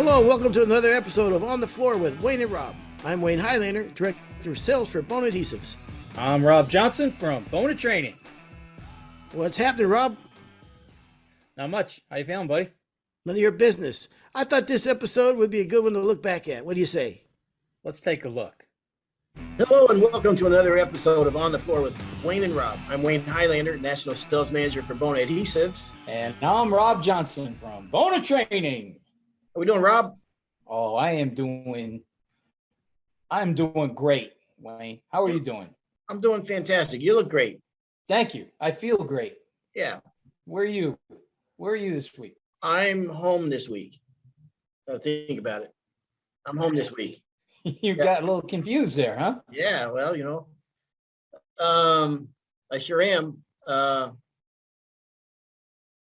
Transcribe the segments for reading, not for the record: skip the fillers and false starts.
Hello, and welcome to another episode of On the Floor with Wayne and Rob. I'm Wayne Highlander, Director of Sales for Bona Adhesives. I'm Rob Johnson from Bona Training. What's happening, Rob? Not much. How you feeling, buddy? None of your business. I thought this episode would be a good one to look back at. What do you say? Let's take a look. Hello, and welcome to another episode of On the Floor with Wayne and Rob. I'm Wayne Highlander, National Sales Manager for Bona Adhesives. And I'm Rob Johnson from Bona Training. How we doing, Rob? Oh, I'm doing great, Wayne. How are you doing? I'm doing fantastic. You look great. Thank you. I feel great. Yeah. Where are you? Where are you this week? I'm home this week. Think about it. I'm home this week. You got a little confused there, huh? Yeah, well, I sure am.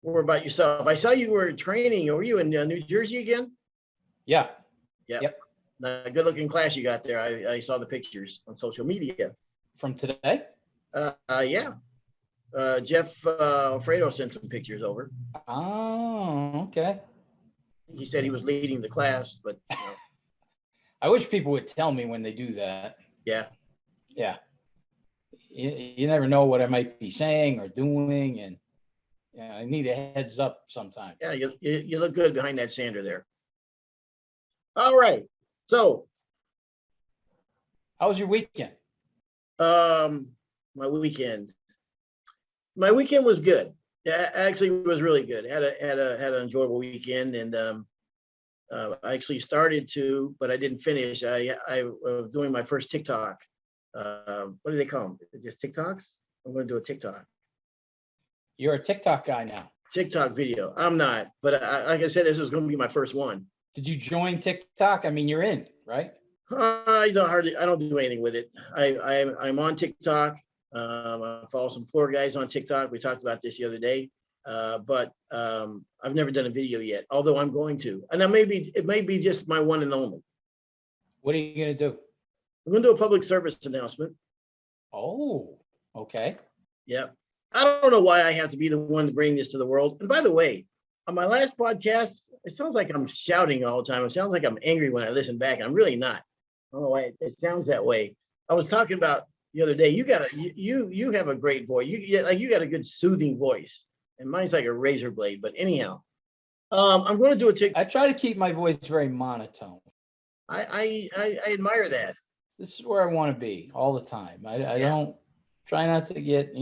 What about yourself? I saw you were training. Were you in New Jersey again? Yeah. Yep. Good looking class you got there. I saw the pictures on social media. From today? Yeah. Jeff Alfredo sent some pictures over. Oh, okay. He said he was leading the class, but I wish people would tell me when they do that. Yeah. Yeah. You never know what I might be saying or doing, and I need a heads up sometimes. Yeah, you look good behind that sander there. All right. So, how was your weekend? My weekend was good. Yeah, actually, it was really good. Had an enjoyable weekend, and I actually started to, but I didn't finish. I was doing my first TikTok. What do they call them? Just TikToks? I'm going to do a TikTok. You're a TikTok guy now. TikTok video. I'm not, but like I said, this is going to be my first one. Did you join TikTok? I mean, you're in, right? I don't do anything with it. I'm on TikTok. I follow some floor guys on TikTok. We talked about this the other day, but I've never done a video yet. Although I'm going to, and it may be just my one and only. What are you going to do? I'm going to do a public service announcement. Oh, okay. Yeah. I don't know why I have to be the one to bring this to the world. And by the way, on my last podcast, it sounds like I'm shouting all the time. It sounds like I'm angry when I listen back. I'm really not. I don't know why it sounds that way. I was talking about the other day. You have a great voice. You got a good soothing voice, and mine's like a razor blade. But anyhow, I'm going to do a TikTok. I try to keep my voice very monotone. I admire that. This is where I want to be all the time. I don't try not to get,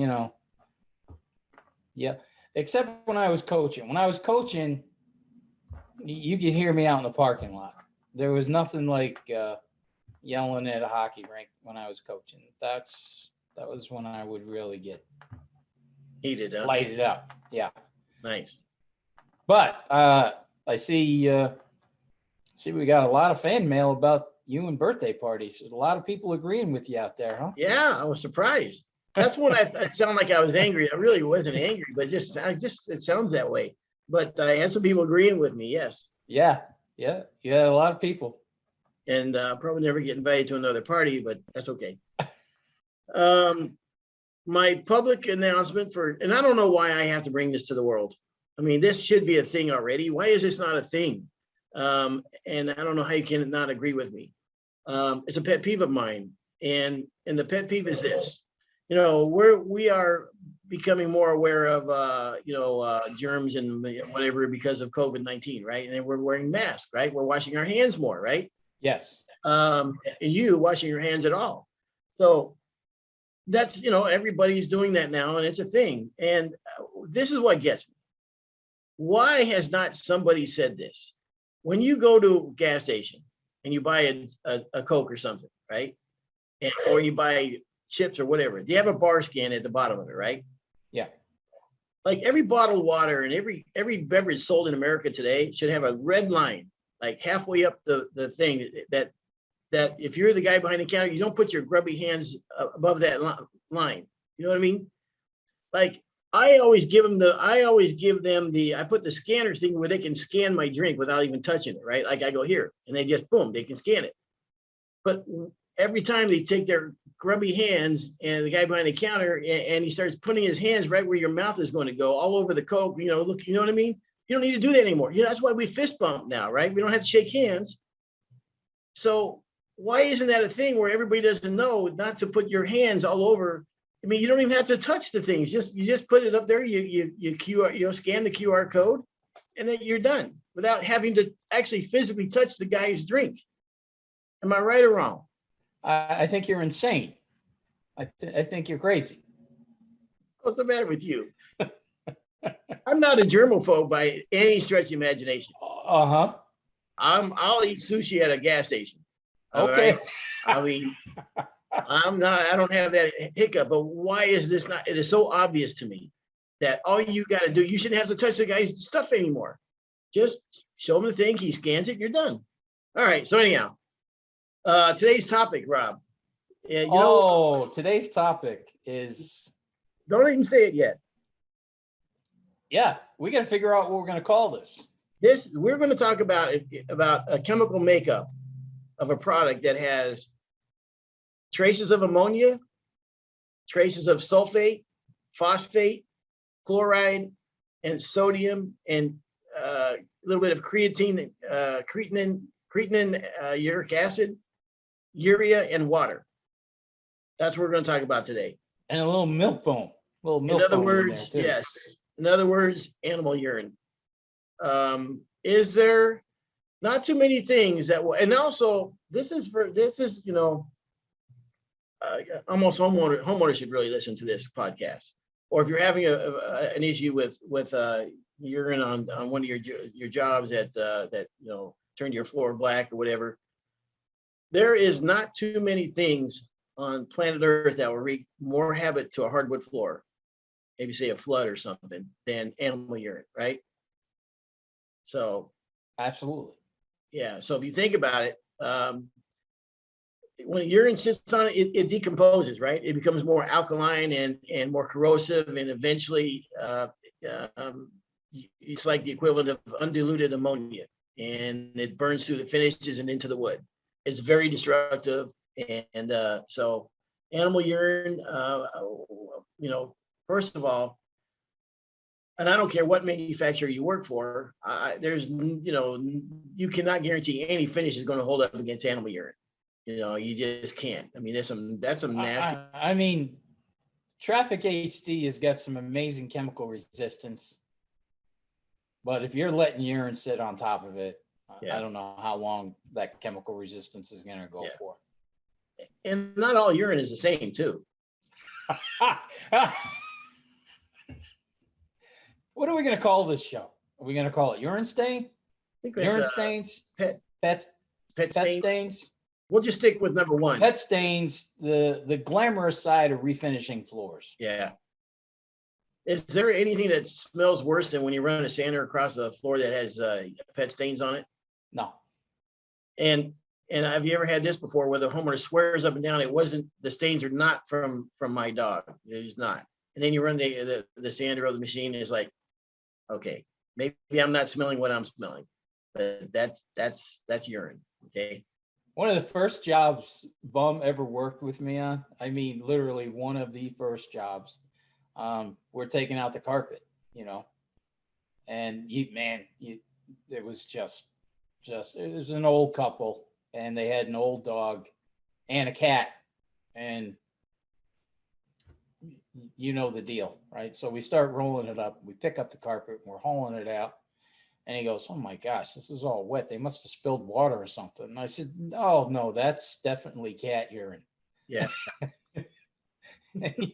except when I was coaching. When I was coaching, you could hear me out in the parking lot. There was nothing like yelling at a hockey rink when I was coaching. That was when I would really get heated up, lighted up. Yeah. Nice. But I see we got a lot of fan mail about you and birthday parties. There's a lot of people agreeing with you out there, huh? Yeah, I was surprised. That's when I sound like I was angry. I really wasn't angry, but it sounds that way. But I had some people agreeing with me. Yes. Yeah. You had a lot of people. And probably never get invited to another party, but that's okay. My public announcement and I don't know why I have to bring this to the world. I mean, this should be a thing already. Why is this not a thing? And I don't know how you can not agree with me. It's a pet peeve of mine. And the pet peeve is this. We are becoming more aware of, germs and whatever because of COVID-19, right? And we're wearing masks, right? We're washing our hands more, right? Yes. And you washing your hands at all. So that's, everybody's doing that now, and it's a thing. And this is what gets me. Why has not somebody said this? When you go to a gas station and you buy a Coke or something, right? Or you buy chips or whatever, you have a bar scan at the bottom of it, right? Yeah. Like every bottled water and every beverage sold in America today should have a red line, like halfway up the thing that if you're the guy behind the counter, you don't put your grubby hands above that line. You know what I mean? Like I put the scanner thing where they can scan my drink without even touching it, right? Like I go here and they just, boom, they can scan it. But every time they take their grubby hands and the guy behind the counter and he starts putting his hands right where your mouth is going to go all over the Coke, look, you know what I mean? You don't need to do that anymore. That's why we fist bump now, right? We don't have to shake hands. So why isn't that a thing where everybody doesn't know not to put your hands all over? I mean, you don't even have to touch the things. You just put it up there. You scan the QR code, and then you're done without having to actually physically touch the guy's drink. Am I right or wrong? I think you're insane. I think you're crazy. What's the matter with you? I'm not a germaphobe by any stretch of imagination. Uh-huh. I'll eat sushi at a gas station. Okay. Right? I mean, I don't have that hiccup, but why is this not? It is so obvious to me that all you got to do, you shouldn't have to touch the guy's stuff anymore. Just show him the thing, he scans it, you're done. All right. So anyhow, today's topic, Rob. Today's topic is. Don't even say it yet. Yeah, we got to figure out what we're going to call this. We're going to talk about a chemical makeup of a product that has traces of ammonia, traces of sulfate, phosphate, chloride, and sodium, and a little bit of creatine, uric acid, urea, and water. That's what we're going to talk about today. And a little milk bone. In other words, yes. In other words, animal urine. Is there not too many things that will, and also this is almost homeowners should really listen to this podcast. Or if you're having an issue with urine on one of your jobs that turned your floor black or whatever, there is not too many things on planet Earth that will wreak more havoc to a hardwood floor, maybe say a flood or something, than animal urine, right? So absolutely. Yeah. So if you think about it, when urine sits on it, it decomposes, right? It becomes more alkaline and more corrosive, and eventually it's like the equivalent of undiluted ammonia, and it burns through the finishes and into the wood. It's very destructive, and so animal urine, first of all, and I don't care what manufacturer you work for, you cannot guarantee any finish is going to hold up against animal urine. You just can't. I mean, that's some nasty. I mean, Traffic HD has got some amazing chemical resistance, but if you're letting urine sit on top of it, I don't know how long that chemical resistance is going to go for. And not all urine is the same, too. What are we going to call this show? Are we going to call it urine stain? Urine stains? Pet stains? We'll just stick with number one. Pet stains, the glamorous side of refinishing floors. Yeah. Is there anything that smells worse than when you run a sander across a floor that has pet stains on it? No. And have you ever had this before where the homeowner swears up and down the stains are not from my dog? It is not. And then you run the sander or the machine, and it's like, okay, maybe I'm not smelling what I'm smelling, but that's urine. Okay. One of the first jobs Bum ever worked with me on, I mean, literally one of the first jobs, we're taking out the carpet, and it was it was an old couple, and they had an old dog and a cat, and you know the deal, right? So we start rolling it up. We pick up the carpet, and we're hauling it out. And he goes, "Oh my gosh, this is all wet. They must have spilled water or something." And I said, "Oh no, that's definitely cat urine." Yeah. And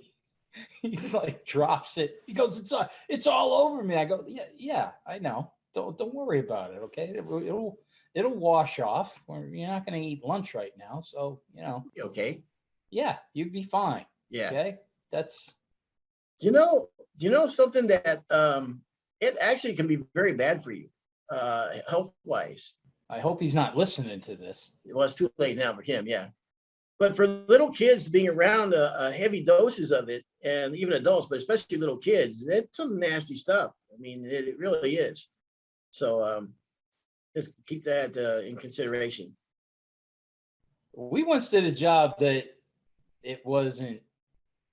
he like drops it. He goes, "It's all over me." I go, "Yeah, I know. Don't worry about it. Okay, it'll wash off. You're not going to eat lunch right now, so Okay. Yeah, you'd be fine. Yeah. Okay, that's." Do you know something that it actually can be very bad for you, health-wise. I hope he's not listening to this. Well, it's too late now for him, yeah. But for little kids being around heavy doses of it, and even adults, but especially little kids, that's some nasty stuff. I mean, it really is. So just keep that in consideration. We once did a job that it wasn't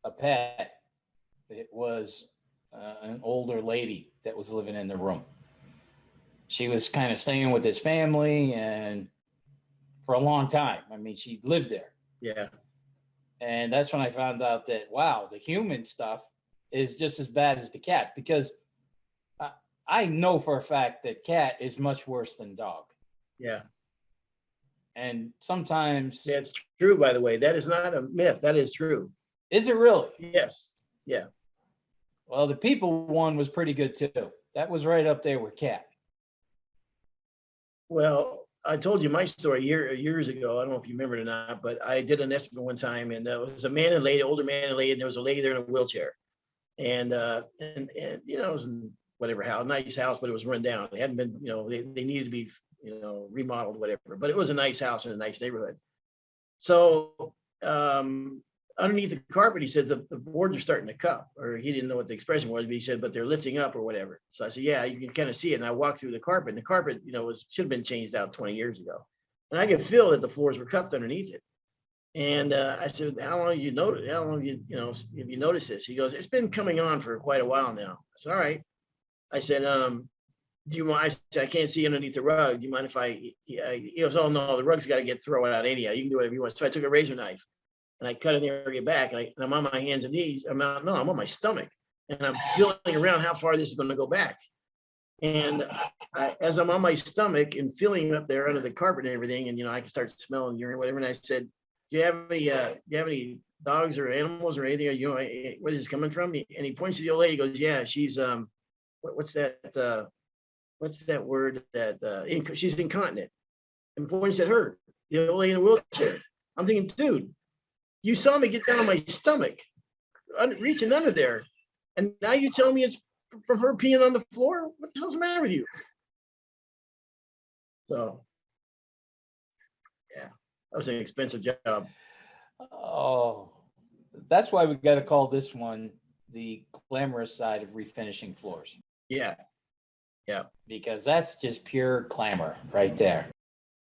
a pet. It was an older lady that was living in the room. she was kind of staying with his family and for a long time. I mean, she lived there. Yeah. And that's when I found out that, wow, the human stuff is just as bad as the cat, because I know for a fact that cat is much worse than dog. Yeah. And sometimes, That's true, by the way. That is not a myth. That is true. is it really? Yes. Yeah. Well, the people one was pretty good too. That was right up there with cat. Well, I told you my story years ago. I don't know if you remember it or not, but I did an estimate one time, and there was a man and lady, older man and lady, and there was a lady there in a wheelchair. And you know, it was in whatever house, nice house, but it was run down. It hadn't been, you know, they needed to be, you know, remodeled, whatever. But it was a nice house in a nice neighborhood. So underneath the carpet, he said the boards are starting to cup, or he didn't know what the expression was, but he said, but they're lifting up or whatever. So I said, yeah, you can kind of see it. And I walked through the carpet, and the carpet, you know, should have been changed out 20 years ago. And I could feel that the floors were cupped underneath it. And I said, how long have you noticed? How long have you have you noticed this? He goes, it's been coming on for quite a while now. I said, all right. I said, do you mind? I said, I can't see underneath the rug. Do you mind if he goes, oh no, the rug's got to get thrown out anyhow. You can do whatever you want. So I took a razor knife and I cut an area back, and I'm on my hands and knees. I'm on my stomach, and I'm feeling around how far this is going to go back. And as I'm on my stomach and feeling up there under the carpet and everything, and I can start smelling urine, whatever. And I said, do you have any dogs or animals or anything? Where this is coming from? And he points to the old lady. He goes, yeah, she's what's that? What's that word? That she's incontinent. And points at her, the old lady in the wheelchair. I'm thinking, dude, you saw me get down on my stomach, reaching under there, and now you tell me it's from her peeing on the floor? What the hell's the matter with you? So, yeah, that was an expensive job. Oh, that's why we got to call this one the glamorous side of refinishing floors. Yeah. Yeah. Because that's just pure glamour right there.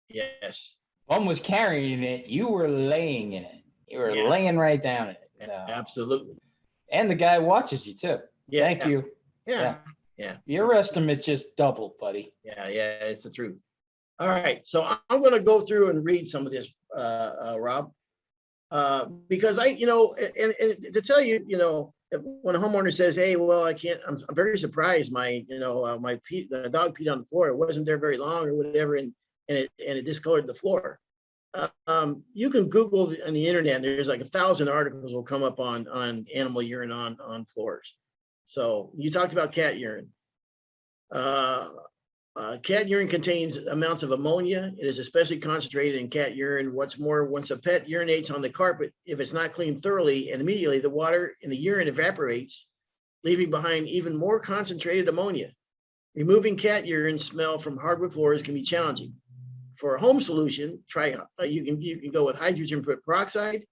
Yes. One was carrying it. You were laying in it. You were laying right down in it. Absolutely. And the guy watches you too. Yeah. Thank you. Yeah. Your estimate just doubled, buddy. Yeah. It's the truth. All right. So I'm going to go through and read some of this, Rob, because and to tell you, when a homeowner says, hey, well, I can't, I'm very surprised the dog peed on the floor. It wasn't there very long or whatever. And it discolored the floor. You can Google on the internet. There's like 1,000 articles will come up on animal urine on floors. So you talked about cat urine. Cat urine contains amounts of ammonia. It is especially concentrated in cat urine. What's more, once a pet urinates on the carpet, if it's not cleaned thoroughly and immediately, the water in the urine evaporates, leaving behind even more concentrated ammonia. Removing cat urine smell from hardwood floors can be challenging. For a home solution, you can go with hydrogen peroxide,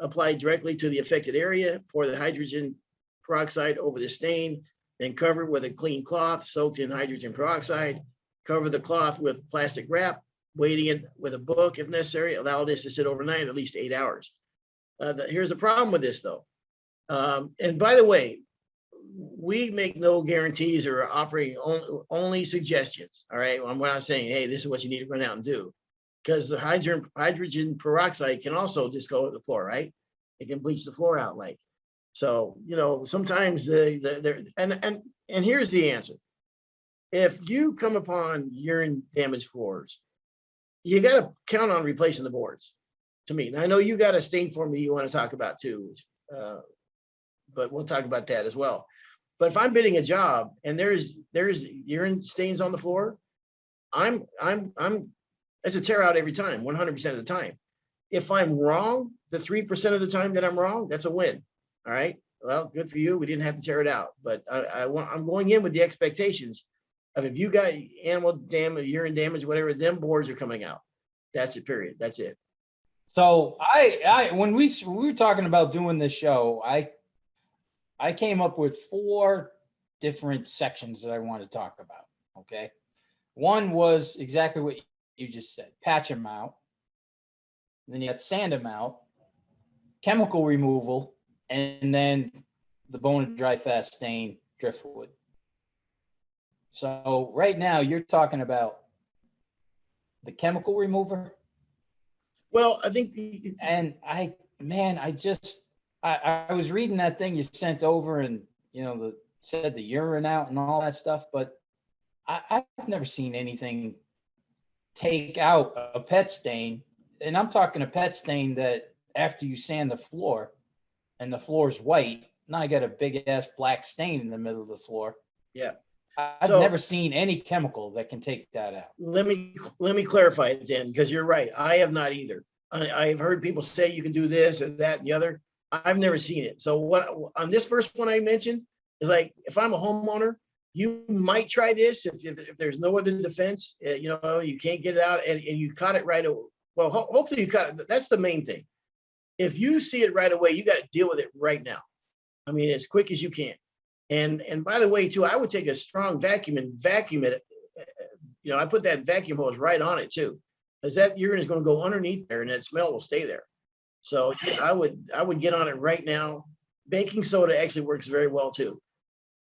apply directly to the affected area, pour the hydrogen peroxide over the stain, then cover it with a clean cloth soaked in hydrogen peroxide, cover the cloth with plastic wrap, weighting it with a book if necessary, allow this to sit overnight, at least 8 hours. Here's the problem with this though. And by the way, we make no guarantees or operating only suggestions. All right. We're not saying, hey, this is what you need to run out and do, because the hydrogen peroxide can also discolor the floor, right? It can bleach the floor out like. So, sometimes and here's the answer. If you come upon urine damaged floors, you got to count on replacing the boards to me. And I know you got a stain form that you want to talk about too, but we'll talk about that as well. But if I'm bidding a job and there's urine stains on the floor, it's a tear out every time, 100% of the time. If I'm wrong, the 3% of the time that I'm wrong, that's a win. All right. Well, good for you. We didn't have to tear it out, but I'm going in with the expectations of, if you got animal damage, urine damage, whatever, them boards are coming out. That's it. Period. That's it. So when we were talking about doing this show, I came up with 4 different sections that I want to talk about. Okay. One was exactly what you just said: patch them out. Then you got sand them out, chemical removal, and then the Bona Dry Fast Stain Driftwood. So right now you're talking about the chemical remover. Well, I think And I was reading that thing you sent over, and said the urine out and all that stuff, but I've never seen anything take out a pet stain. And I'm talking a pet stain that after you sand the floor and the floor's white, now I got a big ass black stain in the middle of the floor. yeah. I've So never seen any chemical that can take that out. let me clarify it then, because you're right. I have not either. I've heard people say you can do this or that and the other. I've never seen it. So what on this first one I mentioned is like, if I'm a homeowner, you might try this if there's no other defense. You can't get it out and you caught it right away. Well, hopefully you caught it. That's the main thing. If you see it right away, you got to deal with it right now. I mean, as quick as you can. And by the way, too, I would take a strong vacuum and vacuum it. I put that vacuum hose right on it too, because that urine is going to go underneath there and that smell will stay there. So I would get on it right now. Baking soda actually works very well too,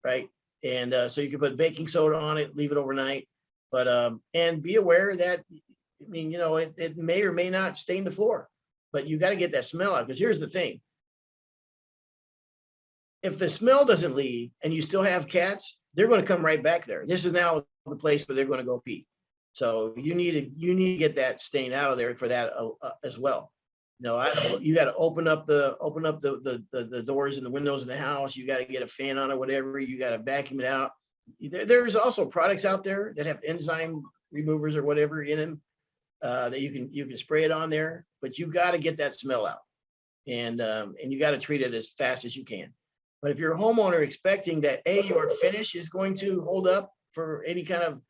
right? And so you can put baking soda on it, leave it overnight, but and be aware that, I mean, it may or may not stain the floor, but you got to get that smell out. Because here's the thing: if the smell doesn't leave and you still have cats, they're going to come right back there. This is now the place where they're going to go pee. So you need to get that stain out of there for that as well. You got to open up the doors and the windows in the house. You got to get a fan on or whatever. You got to vacuum it out. There's also products out there that have enzyme removers or whatever in them that you can spray it on there. But you got to get that smell out, and you got to treat it as fast as you can. But if you're a homeowner expecting that your finish is going to hold up for any kind of,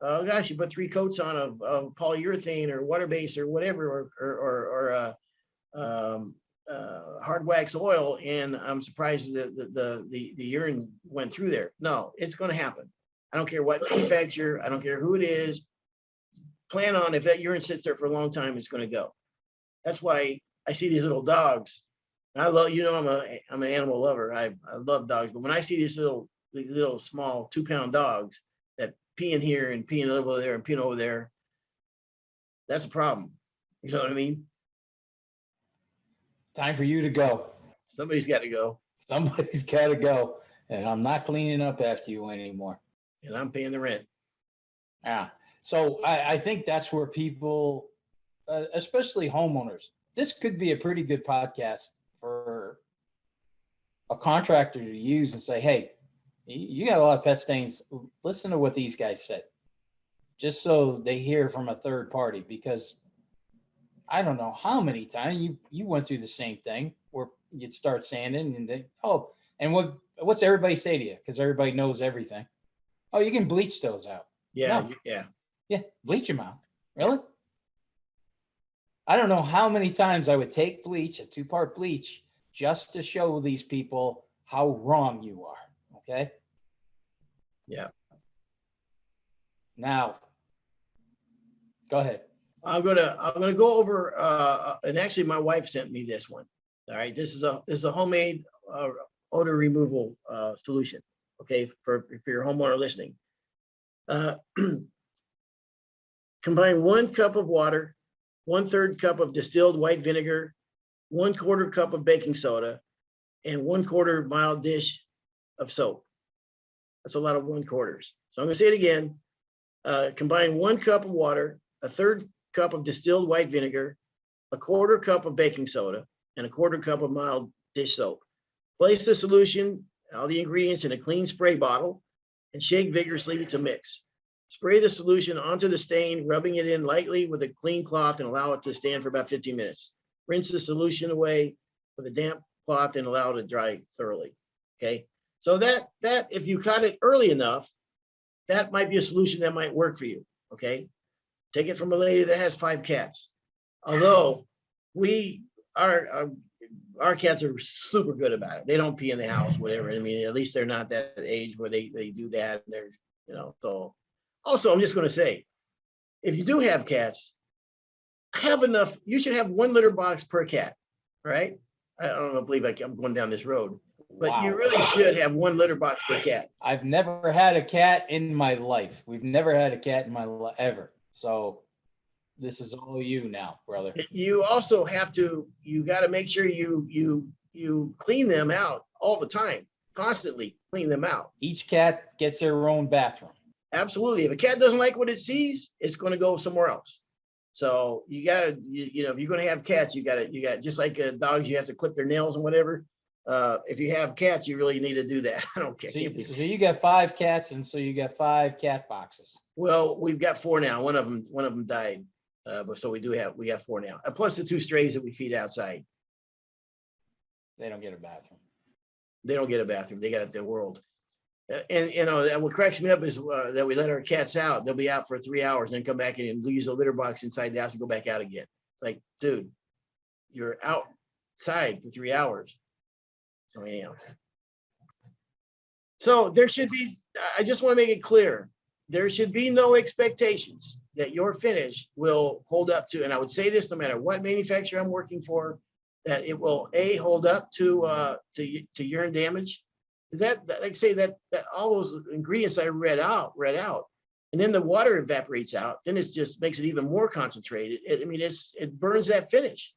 oh gosh, you put 3 coats on of polyurethane or water base or whatever, or hard wax oil, and I'm surprised that the urine went through there. No, it's going to happen. I don't care what manufacturer, I don't care who it is. Plan on, if that urine sits there for a long time, it's going to go. That's why I see these little dogs. I love, I'm an animal lover. I love dogs, but when I see these little small 2-pound dogs that pee in here and peeing over there and peeing over there, that's a problem. You know what I mean? Time for you to go. Somebody's got to go. Somebody's got to go. And I'm not cleaning up after you anymore. And I'm paying the rent. Yeah. So I think that's where people, especially homeowners, this could be a pretty good podcast for a contractor to use and say, hey, you got a lot of pet stains. Listen to what these guys said, just so they hear from a third party, because I don't know how many times you went through the same thing where you'd start sanding and and what's everybody say to you? Because everybody knows everything. Oh, you can bleach those out. Yeah, no. Yeah, bleach them out. Really? I don't know how many times I would take bleach, a 2-part bleach, just to show these people how wrong you are. Okay. Yeah. Now, go ahead. I'm gonna go over and actually my wife sent me this one. All right, this is a homemade odor removal solution. Okay, for your homeowner listening. Combine 1 cup of water, 1/3 cup of distilled white vinegar, 1/4 cup of baking soda, and 1/4 mild dish of soap. That's a lot of 1/4s. So I'm gonna say it again. Combine 1 cup of water, 1/3 cup of distilled white vinegar, 1/4 cup of baking soda, and 1/4 cup of mild dish soap. Place the solution, all the ingredients, in a clean spray bottle and shake vigorously to mix. Spray the solution onto the stain, rubbing it in lightly with a clean cloth, and allow it to stand for about 15 minutes. Rinse the solution away with a damp cloth and allow it to dry thoroughly. Okay, so that if you caught it early enough, that might be a solution that might work for you. Okay, take it from a lady that has 5 cats. Although our cats are super good about it. They don't pee in the house, whatever. I mean, at least they're not that age where they do that. And they're, so also I'm just going to say, if you do have cats, have enough. You should have 1 litter box per cat, right? I don't believe I'm going down this road. But you Wow. really should have one litter box per cat. I've never had a cat in my life. We've never had a cat in my life ever. So this is all you now, brother. You also have to, you got to make sure you clean them out all the time, constantly clean them out. Each cat gets their own bathroom. Absolutely. If a cat doesn't like what it sees, it's going to go somewhere else. So you gotta, you know, if you're going to have cats, you got just like dogs, you have to clip their nails and whatever. If you have cats, you really need to do that. I don't care. So you got 5 cats, and so you got 5 cat boxes. Well, we've got 4 now. One of them died, but so we got 4 now. Plus the 2 strays that we feed outside. They don't get a bathroom. They don't get a bathroom. They got their world. And you know, what cracks me up is that we let our cats out. They'll be out for 3 hours and then come back in and use the litter box inside the house and go back out again. It's like, dude, you're outside for 3 hours. So anyhow. So there should be, I just want to make it clear, there should be no expectations that your finish will hold up to, and I would say this no matter what manufacturer I'm working for, that it will hold up to urine damage. That like I say that all those ingredients I read out, and then the water evaporates out, then it just makes it even more concentrated. It burns that finish.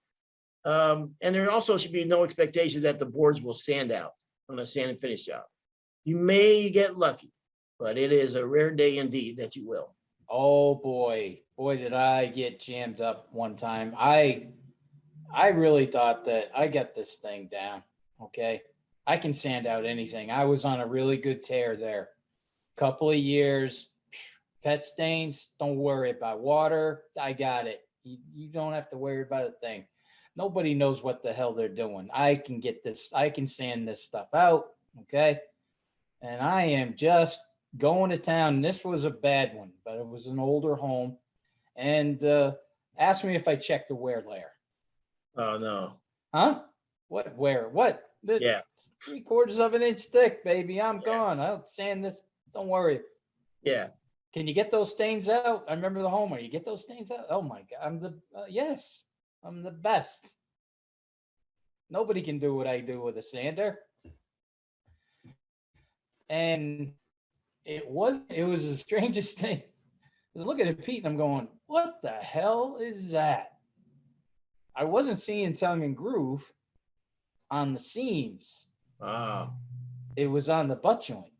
And there also should be no expectation that the boards will sand out on a sand and finish job. You may get lucky, but it is a rare day indeed that you will. Oh boy, did I get jammed up one time. I really thought that I got this thing down. Okay. I can sand out anything. I was on a really good tear there. Couple of years, pet stains, don't worry about water. I got it. You don't have to worry about a thing. Nobody knows what the hell they're doing. I can get this, I can sand this stuff out. Okay. And I am just going to town. This was a bad one, but it was an older home. And asked me if I checked the wear layer. Oh no. Huh? What wear? What? Yeah. 3/4 of an inch thick, baby. I'm gone. I'll sand this. Don't worry. Yeah. Can you get those stains out? I remember the homeowner. You get those stains out? Oh my God. Yes, I'm the best. Nobody can do what I do with a sander. And it was the strangest thing. I was looking at Pete and I'm going, what the hell is that? I wasn't seeing tongue and groove on the seams. Ah. It was on the butt joint.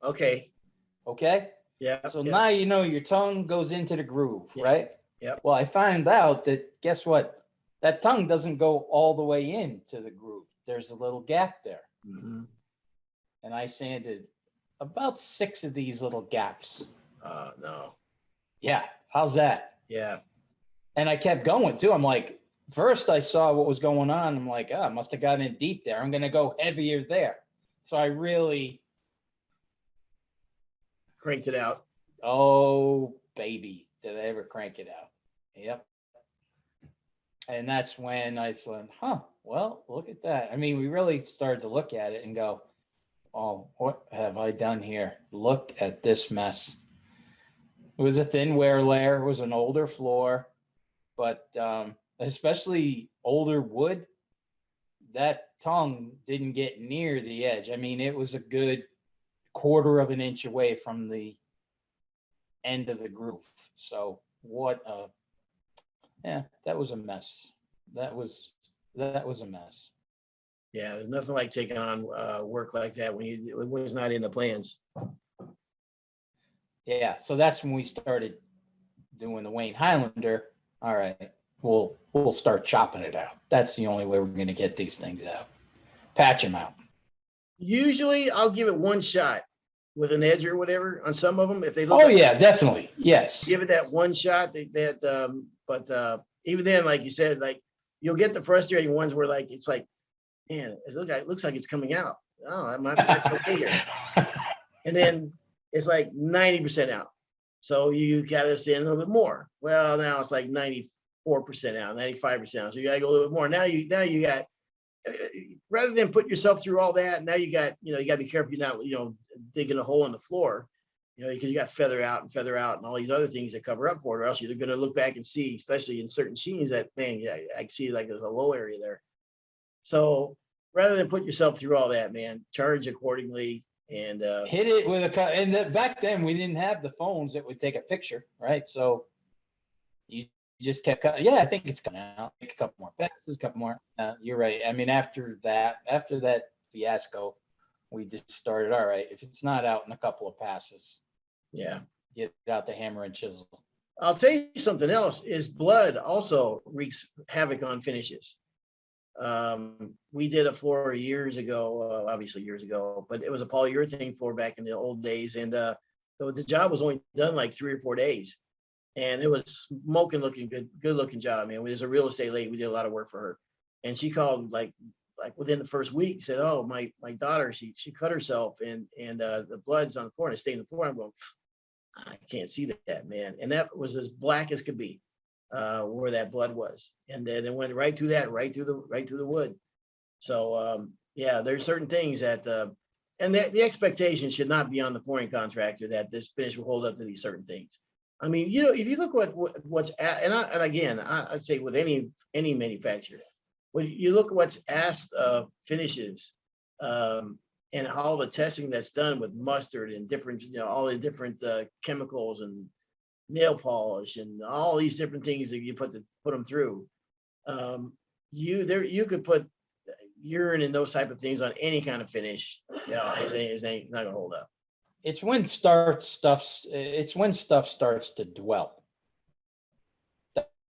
Okay. Okay. Yeah. So now you know your tongue goes into the groove, Yeah. right? Yep. Well, I found out that guess what? That tongue doesn't go all the way into the groove. There's a little gap there. Mm-hmm. And I sanded about 6 of these little gaps. No. Yeah. How's that? Yeah. And I kept going too. I'm like, first I saw what was going on. I'm like, I must have gotten in deep there. I'm going to go heavier there. So I really Cranked it out. Oh, baby, did I ever crank it out? Yep. And that's when I said, well, look at that. I mean, we really started to look at it and go, oh, what have I done here? Look at this mess. It was a thin wear layer. It was an older floor, but especially older wood, that tongue didn't get near the edge. I mean, it was a good 1/4 of an inch away from the end of the groove. So that was a mess. That was a mess. Yeah, there's nothing like taking on work like that when it was not in the plans. Yeah, so that's when we started doing the Wayne Highlander. All right, we'll start chopping it out. That's the only way we're going to get these things out. Patch them out. Usually, I'll give it one shot with an edge or whatever on some of them. If they look, Oh yeah, definitely, yes. give it that one shot. But even then, like you said, like you'll get the frustrating ones where like it's like, man, it looks like it's coming out. Oh, that might be okay here. And then it's like 90% out. So you got to sand a little bit more. Well, now it's like 94% out, 95% out. So you got to go a little bit more. Now you got, rather than put yourself through all that, now you got to be careful you're not, digging a hole in the floor, because you got feather out and all these other things that cover up for it, or else you're going to look back and see, especially in certain sheens, that, man, yeah, I see like there's a low area there. So rather than put yourself through all that, man, charge accordingly. And Hit it with a cut. And back then we didn't have the phones that would take a picture, right? So you just kept cutting. Yeah, I think it's coming out. Make a couple more passes, a couple more. You're right. I mean, after that fiasco, we just started. All right, if it's not out in a couple of passes, yeah, get out the hammer and chisel. I'll tell you something else is blood also wreaks havoc on finishes. We did a floor years ago, obviously years ago, but it was a polyurethane floor back in the old days. And the job was only done like 3 or 4 days. And it was smoking looking good looking job, man. We was a real estate lady. We did a lot of work for her. And she called like within the first week, said, "Oh, my daughter, she cut herself and the blood's on the floor and it stayed on the floor." I'm going, I can't see that, man. And that was as black as could be, where that blood was. And then it went right through the wood. So yeah, there's certain things that and the expectation should not be on the flooring contractor that this finish will hold up to these certain things. I mean, you know, if you look what's at, and again, I'd say with any manufacturer, when you look at what's asked of finishes, and all the testing that's done with mustard and different, you know, all the different chemicals and nail polish and all these different things that you put them through, you could put urine and those type of things on any kind of finish. You know, it's not gonna hold up. It's when stuff starts to dwell.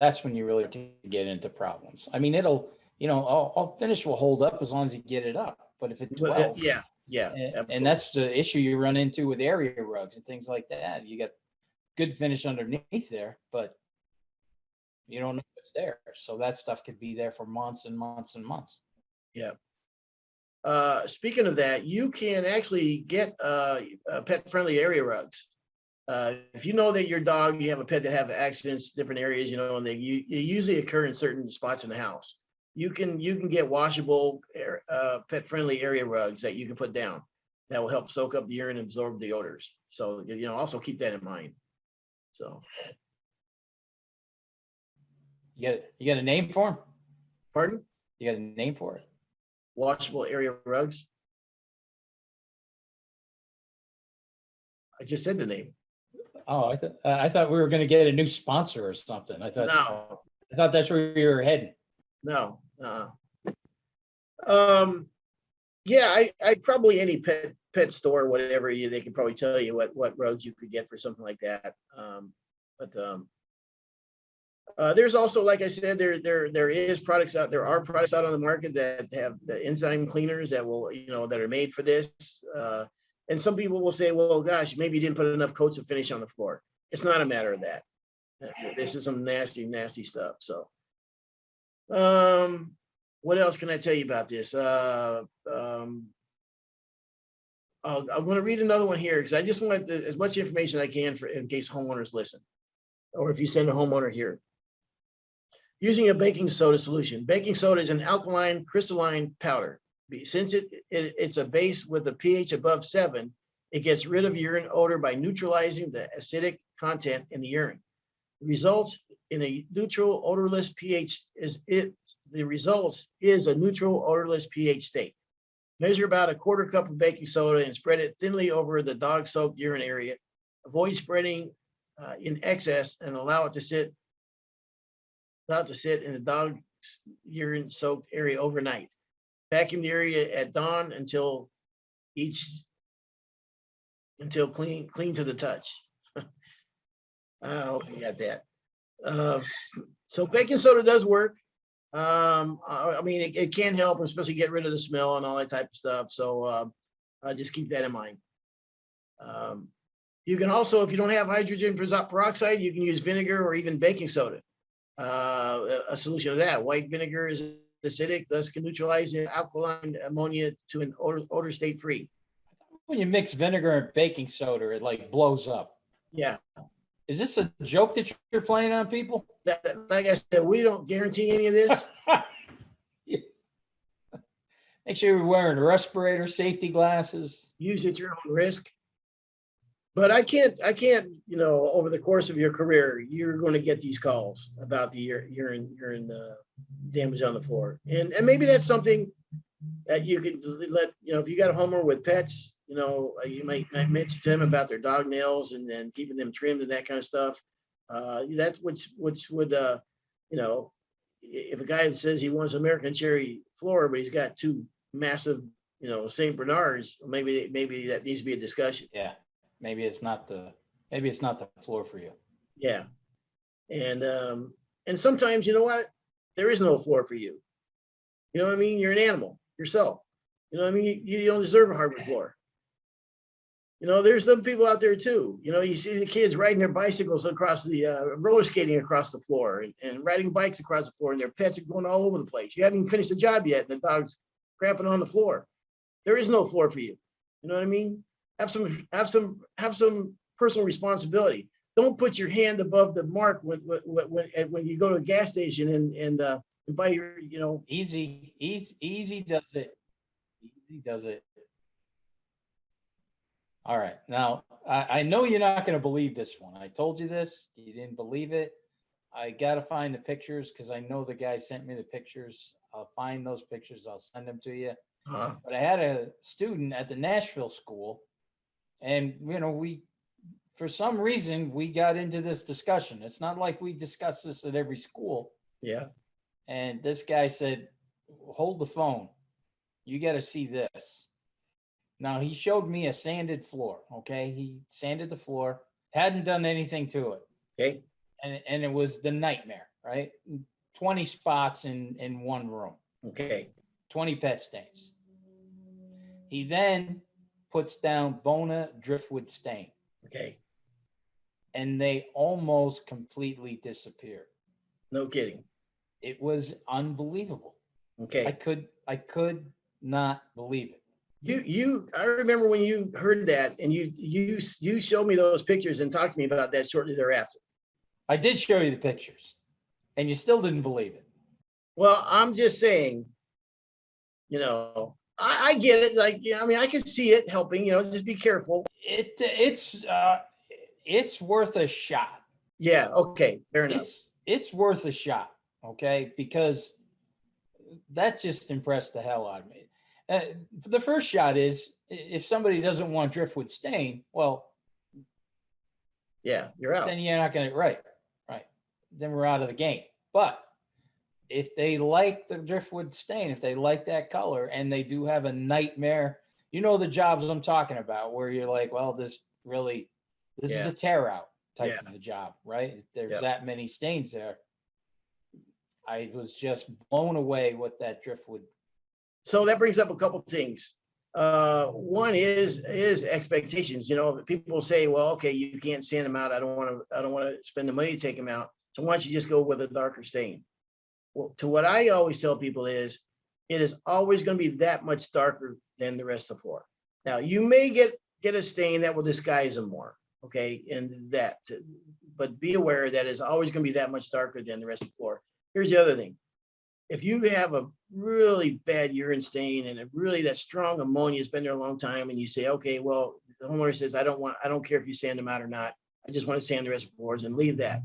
That's when you really get into problems. I mean, it'll, you know, all finish will hold up as long as you get it up. But if it dwells, yeah, and that's the issue you run into with area rugs and things like that. You got good finish underneath there, but you don't know what's there. So that stuff could be there for months and months and months. Yeah. Speaking of that, you can actually get pet-friendly area rugs. If you know that your dog, you have a pet that have accidents, different areas, you know, and they usually occur in certain spots in the house. You can get washable, pet-friendly area rugs that you can put down that will help soak up the urine and absorb the odors. So, you know, also keep that in mind. So, you got a name for them? pardon? You got a name for it? Washable area rugs. I just said the name. Oh, I thought we were going to get a new sponsor or something. I thought that's where you were heading. No. Yeah, I probably any pet store, whatever, they can probably tell you what rugs you could get for something like that. There's also, like I said, there are products out on the market that have the enzyme cleaners that will, you know, that are made for this. And some people will say, well, gosh, maybe you didn't put enough coats of finish on the floor. It's not a matter of that. This is some nasty stuff. So, what else can I tell you about this? I'm going to read another one here because I just want as much information I can in case homeowners listen, or if you send a homeowner here. Using a baking soda solution. Baking soda is an alkaline crystalline powder. Since it's a base with a pH above 7, it gets rid of urine odor by neutralizing the acidic content in the urine. The results in a neutral odorless pH the results is a neutral odorless pH state. Measure about a quarter cup of baking soda and spread it thinly over the dog-soaked urine area. Avoid spreading in excess and allow it to sit in the dog's urine-soaked area overnight. Vacuum the area at dawn until clean to the touch. I hope you got that. So baking soda does work. I mean, it can help, especially get rid of the smell and all that type of stuff. So just keep that in mind. You can also, if you don't have hydrogen peroxide, you can use vinegar or even baking soda. A solution of that. White vinegar is acidic, thus can neutralize the alkaline ammonia to an odor state free. When you mix vinegar and baking soda, it like blows up. Yeah. Is this a joke that you're playing on people? Like I said, we don't guarantee any of this. Make sure you're wearing a respirator, safety glasses. Use at your own risk. But I can't, you know, over the course of your career, you're going to get these calls about the urine damage on the floor. And maybe that's something that you could let, if you got a homeowner with pets, you might mention to them about their dog nails and then keeping them trimmed and that kind of stuff. That's which would, if a guy says he wants American cherry floor, but he's got two massive, St. Bernards, maybe that needs to be a discussion. Yeah. Maybe it's not the floor for you. Yeah. And sometimes, you know what? There is no floor for you. You know what I mean? You're an animal yourself. You know what I mean? You don't deserve a hardwood floor. There's some people out there too. You see the kids riding their bicycles across the roller skating across the floor and riding bikes across the floor, and their pets are going all over the place. You haven't even finished the job yet, and the dog's crapping on the floor. There is no floor for you. You know what I mean? Have some personal responsibility. Don't put your hand above the mark when you go to a gas station and buy your, Easy does it. Easy does it. All right. Now, I know you're not going to believe this one. I told you this. You didn't believe it. I got to find the pictures because I know the guy sent me the pictures. I'll find those pictures. I'll send them to you. But I had a student at the Nashville school, and, for some reason, we got into this discussion. It's not like we discuss this at every school. Yeah. And this guy said, hold the phone. You got to see this. Now, he showed me a sanded floor, okay? He sanded the floor, hadn't done anything to it. Okay. And it was the nightmare, right? 20 spots in one room. Okay. 20 pet stains. He then puts down Bona Driftwood stain. Okay. And they almost completely disappeared. No kidding. It was unbelievable. Okay. I could not believe it. I remember when you heard that and you showed me those pictures and talked to me about that shortly thereafter. I did show you the pictures and you still didn't believe it. Well, I'm just saying, I get it. Like, I can see it helping, just be careful. It's worth a shot. Yeah. Okay. Fair enough. It's worth a shot. Okay. Because that just impressed the hell out of me. The first shot is if somebody doesn't want driftwood stain, well, yeah, you're out. Then you're not going to, right. Then we're out of the game. But if they like the driftwood stain, if they like that color and they do have a nightmare, the jobs I'm talking about where you're like, well, this is a tear out type of a job, right? There's that many stains there. I was just blown away with that driftwood. So that brings up a couple of things. One is expectations. People say, well, okay, you can't sand them out. I don't want to spend the money to take them out. So why don't you just go with a darker stain? Well, to what I always tell people is, it is always going to be that much darker than the rest of the floor. Now you may get a stain that will disguise them more. Okay. But be aware that it's always going to be that much darker than the rest of the floor. Here's the other thing. If you have a really bad urine stain and that strong ammonia has been there a long time, and you say, okay, well, the homeowner says, I don't care if you sand them out or not. I just want to sand the rest of the floors and leave that.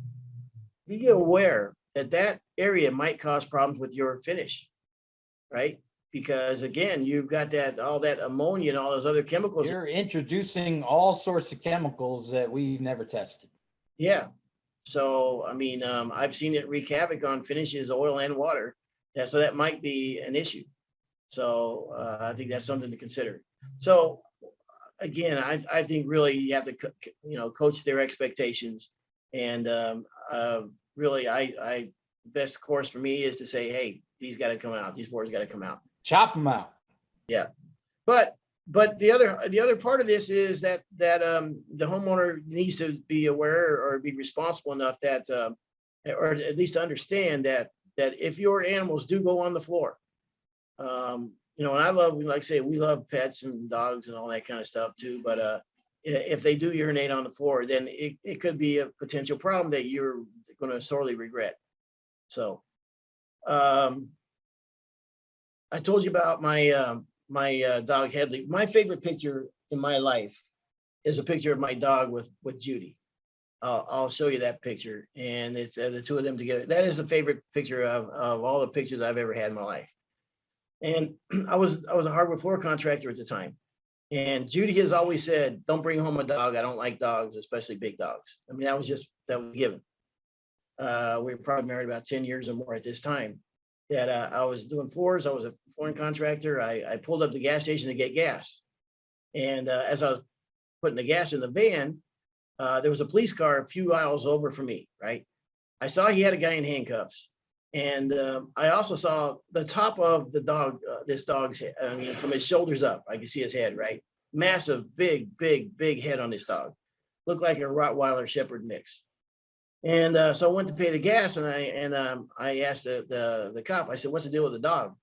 Be aware that area might cause problems with your finish, right? Because again, you've got all that ammonia and all those other chemicals. You're introducing all sorts of chemicals that we've never tested. Yeah. So, I've seen it wreak havoc on finishes, oil and water. Yeah, so that might be an issue. So I think that's something to consider. So again, I think really you have to, coach their expectations. And really, best course for me is to say, hey, these got to come out. These boards got to come out. Chop them out. Yeah. But the other part of this is that the homeowner needs to be aware or be responsible enough that, or at least to understand that if your animals do go on the floor, and I love, like I say, we love pets and dogs and all that kind of stuff too. But if they do urinate on the floor, then it could be a potential problem that you're going to sorely regret. So I told you about my dog Headley. My favorite picture in my life is a picture of my dog with Judy. I'll show you that picture, and it's the two of them together. That is the favorite picture of all the pictures I've ever had in my life. And I was a hardwood floor contractor at the time. And Judy has always said, don't bring home a dog. I don't like dogs, especially big dogs. I mean, that was given. We were probably married about 10 years or more at this time. That I was doing floors. I was a flooring contractor. I pulled up the gas station to get gas. And as I was putting the gas in the van, there was a police car a few aisles over from me, right? I saw he had a guy in handcuffs. And I also saw the top of the dog, this dog's head. I mean, from his shoulders up, I could see his head, right? Massive, big head on this dog. Looked like a Rottweiler Shepherd mix. And so I went to pay the gas, and I asked the cop. I said, "What's the deal with the dog?"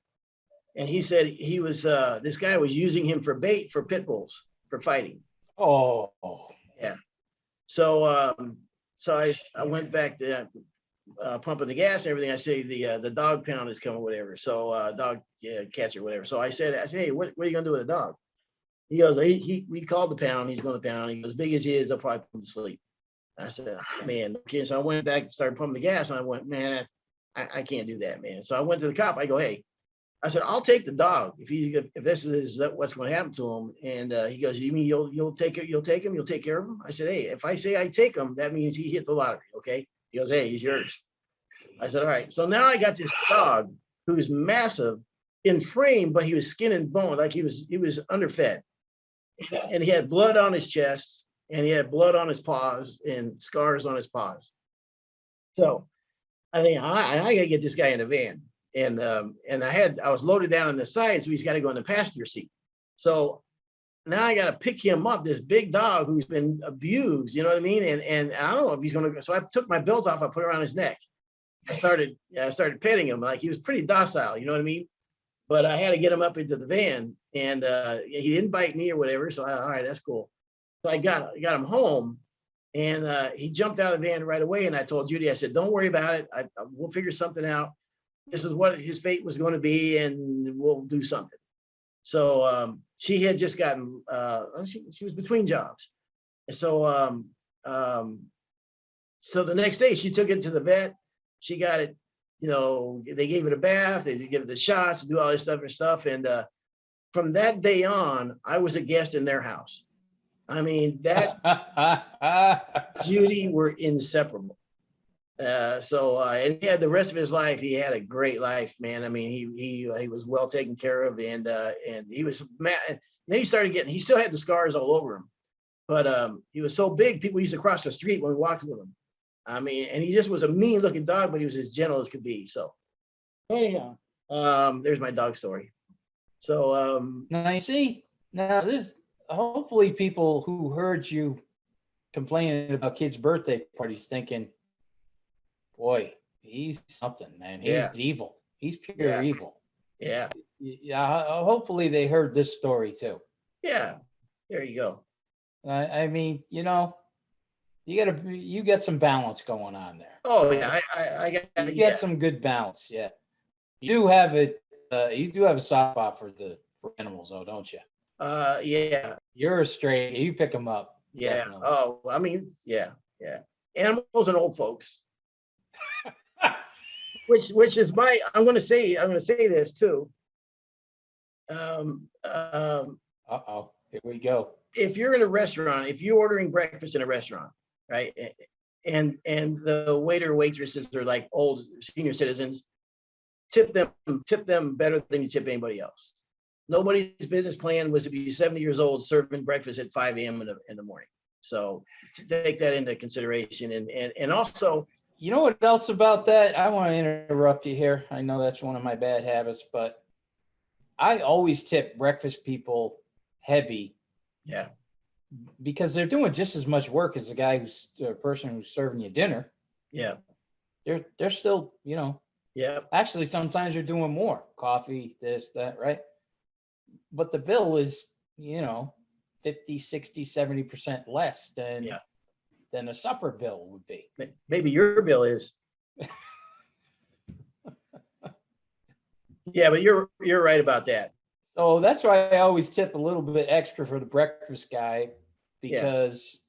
And he said he was this guy was using him for bait for pit bulls for fighting. Oh, Yeah. So I went back to pumping the gas and everything. I say the dog pound is coming, whatever. So dog catcher, whatever. So I said, hey, what are you gonna do with a dog? He goes, we called the pound. He's going to pound. He goes, as big as he is, they'll probably put him to sleep. I said, oh, man. Okay. So I went back and started pumping the gas, and I went, man, I can't do that, man. So I went to the cop. I go, hey, I said, I'll take the dog if this is what's going to happen to him. And he goes, you mean you'll take it? You'll take him? You'll take care of him? I said, hey, if I say I take him, that means he hit the lottery. Okay. He goes, hey, he's yours. I said, all right. So now I got this dog who's massive in frame, but he was skin and bone, like he was underfed. And he had blood on his chest, and he had blood on his paws and scars on his paws. So I think I gotta get this guy in a van. And I was loaded down on the side, so he's got to go in the passenger seat. So now I got to pick him up, this big dog who's been abused, you know what I mean? And I don't know if he's going to. So I took my belt off, I put it around his neck. I started petting him, like he was pretty docile, you know what I mean? But I had to get him up into the van, and he didn't bite me or whatever. So all right, that's cool. So I got him home, and he jumped out of the van right away. And I told Judy, I said, don't worry about it. We'll figure something out. This is what his fate was going to be, and we'll do something. So she had just gotten, she was between jobs. So so the next day she took it to the vet. She got it, they gave it a bath, they give it the shots, do all this stuff. And from that day on, I was a guest in their house. I mean, that Judy were inseparable. And he had the rest of his life. He had a great life, man. I mean, he was well taken care of, and he was mad. And then he still had the scars all over him, but he was so big, people used to cross the street when we walked with him. I mean, and he just was a mean looking dog, but he was as gentle as could be. So anyhow, there's my dog story. So now you see, this, hopefully people who heard you complaining about kids' birthday parties thinking, boy, he's something, man. He's evil. He's pure evil. Yeah. Hopefully they heard this story too. Yeah. There you go. I mean, you get some balance going on there. Oh yeah, I get some good balance. Yeah, you do have it. You do have a soft spot for animals, though, don't you? Yeah. You're a straight. You pick them up. Yeah. Definitely. Oh, I mean, yeah. Animals and old folks. which is I'm going to say this too. Uh-oh, here we go. If you're in a restaurant, if you're ordering breakfast in a restaurant, right, and the waiter or waitresses are like old senior citizens, tip them better than you tip anybody else. Nobody's business plan was to be 70 years old serving breakfast at 5 a.m. in the morning. So to take that into consideration, and also, you know what else about that? I want to interrupt you here. I know that's one of my bad habits, but I always tip breakfast people heavy. Yeah. Because they're doing just as much work as the person who's serving you dinner. Yeah. They're still, Yeah. Actually, sometimes they're doing more. Coffee, this, that, right? But the bill is, 50, 60, 70% less than a supper bill would be. Maybe your bill is. Yeah, but you're right about that. So that's why I always tip a little bit extra for the breakfast guy, because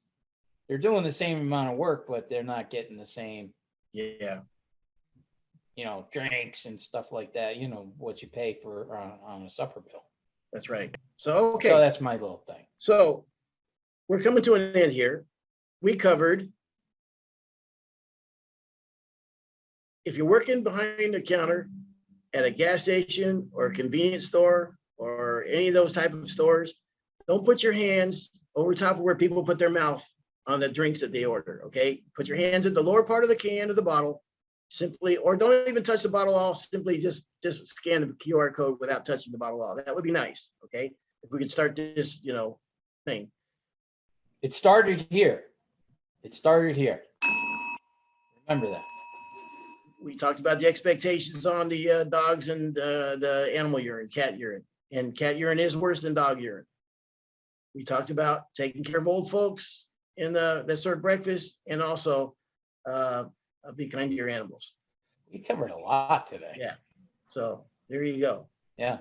they're doing the same amount of work, but they're not getting the same. Yeah. drinks and stuff like that. What you pay for on a supper bill. That's right. So, okay. So that's my little thing. So we're coming to an end here. We covered if you're working behind the counter at a gas station or a convenience store or any of those type of stores, don't put your hands over top of where people put their mouth on the drinks that they order. Okay. Put your hands at the lower part of the can of the bottle simply, or don't even touch the bottle all, simply just scan the QR code without touching the bottle all. That would be nice. Okay. If we could start this, thing. It started here. Remember that. We talked about the expectations on the dogs and the animal urine, cat urine, and cat urine is worse than dog urine. We talked about taking care of old folks that serve breakfast, and also be kind to your animals. We covered a lot today. Yeah. So there you go. Yeah.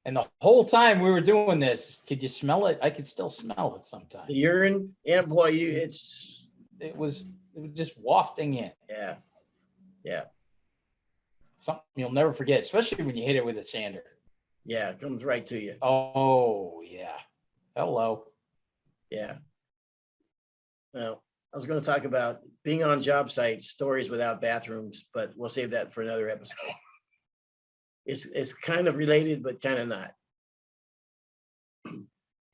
And the whole time we were doing this, could you smell it? I could still smell it sometimes. The urine, and boy, it was just wafting in. Yeah. Yeah. Something you'll never forget, especially when you hit it with a sander. Yeah, it comes right to you. Oh, yeah. Hello. Yeah. Well, I was going to talk about being on job sites, stories without bathrooms, but we'll save that for another episode. It's kind of related, but kind of not.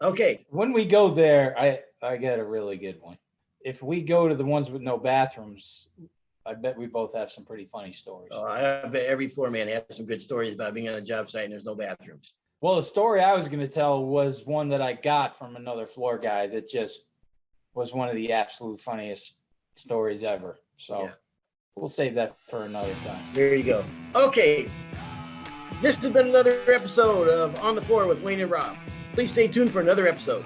Okay. When we go there, I got a really good one. If we go to the ones with no bathrooms, I bet we both have some pretty funny stories. Oh, I bet every floor man has some good stories about being on a job site and there's no bathrooms. Well, the story I was going to tell was one that I got from another floor guy that just was one of the absolute funniest stories ever. So yeah. We'll save that for another time. There you go. Okay. This has been another episode of On the Floor with Wayne and Rob. Please stay tuned for another episode.